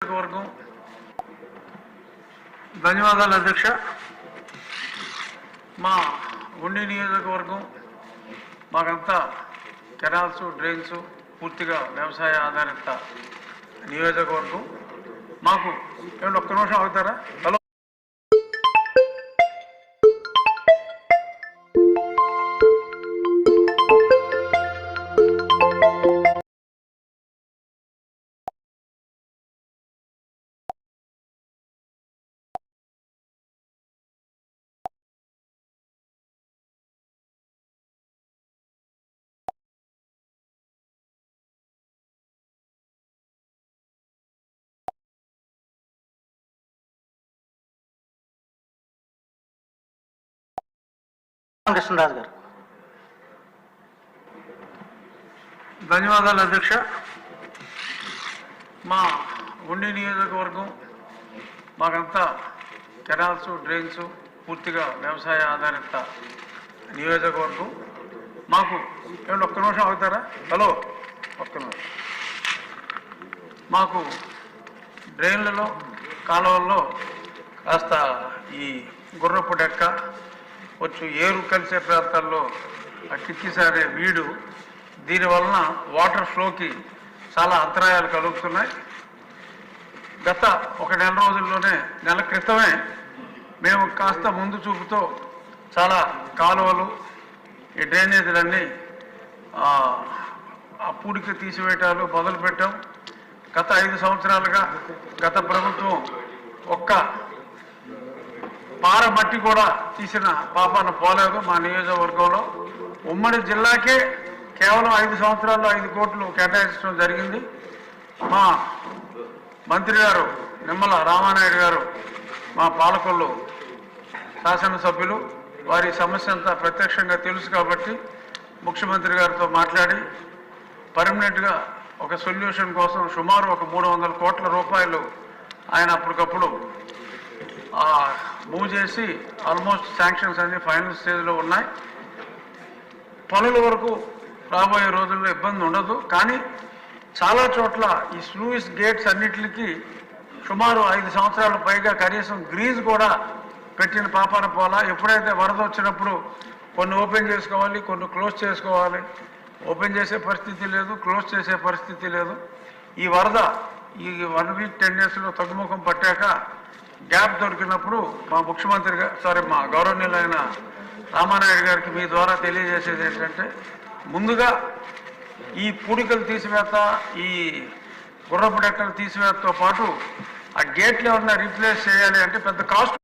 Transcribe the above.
వర్గం ధన్యవాదాలు అధ్యక్ష. మా ఉండి నియోజకవర్గం మాకంతా కెనాల్స్ డ్రైన్స్ పూర్తిగా వ్యవసాయ ఆధారిత నియోజకవర్గం. మాకు ఏమంటే ఒక్క నిమిషం అవుతారా? హలో, కృష్ణరాజు గారు. ధన్యవాదాలు అధ్యక్ష. మా ఉండి నియోజకవర్గం మాకంతా కెనాల్స్ డ్రైన్స్ పూర్తిగా వ్యవసాయ ఆధారిత నియోజకవర్గం. మాకు ఏమంటే ఒక్క నిమిషం అవుతారా? హలో, ఒక్క నిమిషం. మాకు డ్రైన్లలో కాలువల్లో కాస్త ఈ గుర్రపు డెక్క వచ్చు ఏరు కలిసే ప్రాంతాల్లో ఆ కిక్కిసారే వీడు, దీనివలన వాటర్ ఫ్లోకి చాలా అంతరాయాలు కలుగుతున్నాయి. గత ఒక నెల రోజుల్లోనే, నెల క్రితమే మేము కాస్త ముందు చూపుతో చాలా కాలువలు ఈ డ్రైనేజీలన్నీ ఆ పూడికి తీసివేయటాలు మొదలుపెట్టాం. గత 5 సంవత్సరాలుగా గత ప్రభుత్వం ఒక్క పార మట్టి కూడా తీసిన పాపాన పోలేదు. మా నియోజకవర్గంలో ఉమ్మడి జిల్లాకే కేవలం 5 సంవత్సరాల్లో 5 కోట్లు కేటాయించడం జరిగింది. మా మంత్రి గారు నిమ్మల రామానాయుడు గారు, మా పాలకొల్లు శాసనసభ్యులు, వారి సమస్య అంతా ప్రత్యక్షంగా తెలుసు కాబట్టి ముఖ్యమంత్రి గారితో మాట్లాడి పర్మనెంట్గా ఒక సొల్యూషన్ కోసం సుమారు ఒక 300 కోట్ల రూపాయలు ఆయన అప్పటికప్పుడు మూవ్ చేసి ఆల్మోస్ట్ శాంక్షన్స్ అన్ని ఫైనల్ స్టేజ్లో ఉన్నాయి. పనుల వరకు రాబోయే రోజుల్లో ఇబ్బంది ఉండదు. కానీ చాలా చోట్ల ఈ స్లూయిస్ గేట్స్ అన్నిటికీ సుమారు 5 సంవత్సరాల పైగా కనీసం గ్రీజ్ కూడా పెట్టిన పాపాన పోలా. ఎప్పుడైతే వరద వచ్చినప్పుడు కొన్ని ఓపెన్ చేసుకోవాలి, కొన్ని క్లోజ్ చేసుకోవాలి. ఓపెన్ చేసే పరిస్థితి లేదు, క్లోజ్ చేసే పరిస్థితి లేదు. ఈ వరద ఈ 1 వీక్ 10 డేస్లో తగ్గుముఖం పట్టాక గ్యాప్ దొరికినప్పుడు మా ముఖ్యమంత్రి గారు, మా గౌరవనీయులైన రామానాయుడు గారికి మీ ద్వారా తెలియజేసేది ఏంటంటే, ముందుగా ఈ పూడికలు తీసివేత, ఈ గుర్రపు డెక్కలు తీసివేతతో పాటు ఆ గేట్లు ఏమన్నా రీప్లేస్ చేయాలి అంటే పెద్ద కాస్ట్